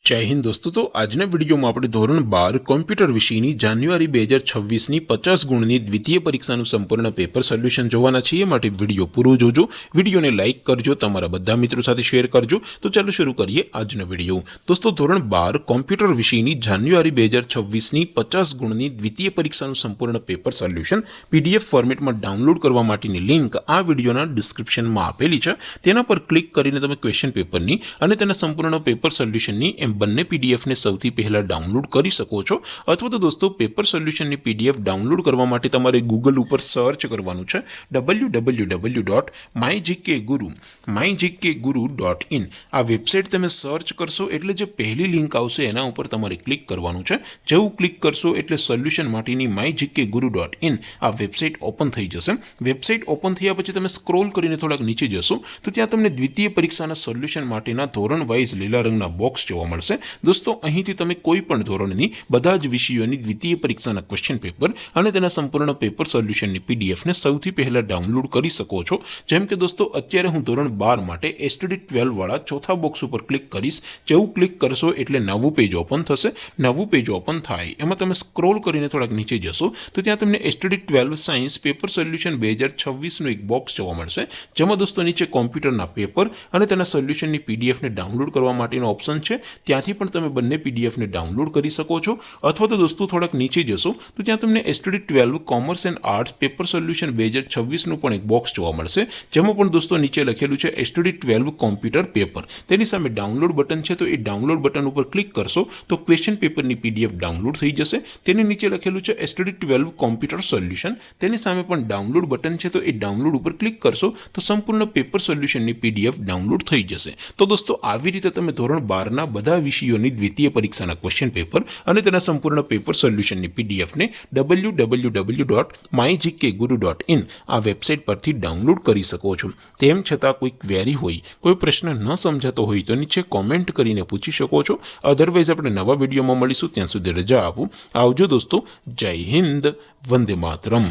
जय हिंद दोस्तों। तो આજના વિડીયોમાં આપણે ધોરણ 12 કોમ્પ્યુટર વિષયની જાન્યુઆરી 2026ની 50 ગુણની દ્વિતીય પરીક્ષાનું સંપૂર્ણ પેપર સોલ્યુશન જોવાના છીએ। માટે વિડીયો પૂરો જોજો, વિડીયોને લાઇક કરજો, તમારા બધા મિત્રો સાથે શેર કરજો। તો ચાલો શરૂ કરીએ આજનો વિડીયો। દોસ્તો ધોરણ 12 કોમ્પ્યુટર વિષયની જાન્યુઆરી 2026ની 50 ગુણની દ્વિતીય પરીક્ષાનું સંપૂર્ણ પેપર સોલ્યુશન પીડીએફ ફોર્મેટમાં ડાઉનલોડ કરવા માટેની લિંક આ વિડીયોના ડિસ્ક્રિપ્શનમાં આપેલી છે। તેના પર ક્લિક કરીને તમે ક્વેશ્ચન પેપરની અને તેના સંપૂર્ણ પેપર સોલ્યુશનની બંને પીડીએફ ને સૌથી પહેલા ડાઉનલોડ કરી શકો છો। અથવા તો દોસ્તો પેપર સોલ્યુશનની પીડીએફ ડાઉનલોડ કરવા માટે તમારે ગૂગલ ઉપર સર્ચ કરવાનું છે www.mygkguru.in। આ વેબસાઇટ તમે સર્ચ કરશો એટલે જે પહેલી લિંક આવશે એના ઉપર તમારે ક્લિક કરવાનું છે। જેવું ક્લિક કરશો એટલે સોલ્યુશન માટેની mygkguru.in આ વેબસાઇટ ઓપન થઈ જશે। વેબસાઇટ ઓપન થયા પછી તમે સ્ક્રોલ કરીને થોડાક નીચે જશો તો ત્યાં તમને દ્વિતીય પરીક્ષાના સોલ્યુશન માટેના ધોરણ વાઇઝ લીલા રંગના બોક્સ જોવા મળશે। दोस्तों અહીંથી તમે કોઈ પણ ધોરણની બધા જ વિષયોની દ્વિતીય પરીક્ષાના ક્વેશ્ચન પેપર અને તેના સંપૂર્ણ પેપર સોલ્યુશનની પીડીએફ ને સૌથી પહેલા ડાઉનલોડ કરી શકો છો। જેમ કે દોસ્તો અત્યારે હું ધોરણ 12 માટે એસટીડી 12 વાળા ચોથા બોક્સ ઉપર ક્લિક કરીશ। જેવું ક્લિક કરશો એટલે નવું પેજ ઓપન થશે। નવું પેજ ઓપન થાય એમાં તમે સ્ક્રોલ કરીને થોડાક નીચે જશો તો ત્યાં તમને એસટીડી 12 સાયન્સ પેપર સોલ્યુશન 2026 નું એક બોક્સ જોવા મળશે। જેમાં દોસ્તો નીચે કોમ્પ્યુટરના પેપર અને તેના સોલ્યુશનની પીડીએફ ને ડાઉનલોડ કરવા માટેનો ઓપ્શન છે। ત્યાંથી પણ તમે બંને પીડીએફ ને ડાઉનલોડ કરી શકો છો। અથવા તો દોસ્તો થોડાક નીચે જશો તો ત્યાં તમને STD 12 commerce and arts paper solution 2026 નું પણ એક બોક્સ જોવા મળશે। જેમાં પણ દોસ્તો નીચે લખેલું છે એસટીડી 12 કોમ્પ્યુટર પેપર। તેની સામે ડાઉનલોડ બટન છે તો એ ડાઉનલોડ બટન ઉપર ક્લિક કરશો તો ક્વેશ્ચન પેપરની પીડીએફ ડાઉનલોડ થઈ જશે। તેની નીચે લખેલું છે એસટીડી 12 કોમ્પ્યુટર સોલ્યુશન। તેની સામે પણ ડાઉનલોડ બટન છે તો એ ડાઉનલોડ ઉપર ક્લિક કરશો તો સંપૂર્ણ પેપર સોલ્યુશનની પીડીએફ ડાઉનલોડ થઈ જશે। તો દોસ્તો આવી રીતે તમે ધોરણ 12 ના બધા વિષયોની દ્વિતીય પરીક્ષાના ક્વેશ્ચન પેપર અને તેના સંપૂર્ણ પેપર સોલ્યુશનની પીડીએફ ને www.mygkguru.in આ વેબસાઇટ પરથી ડાઉનલોડ કરી શકો છો। તેમ છતાં કોઈ ક્વેરી હોય, કોઈ પ્રશ્ન ન સમજાતો હોય તો નીચે કોમેન્ટ કરીને પૂછી શકો છો। અધરવાઇઝ આપણે નવા વિડીયોમાં મળીશું, ત્યાં સુધી રજા આપો। આવજો દોસ્તો। જય હિન્દ, વંદે માતરમ।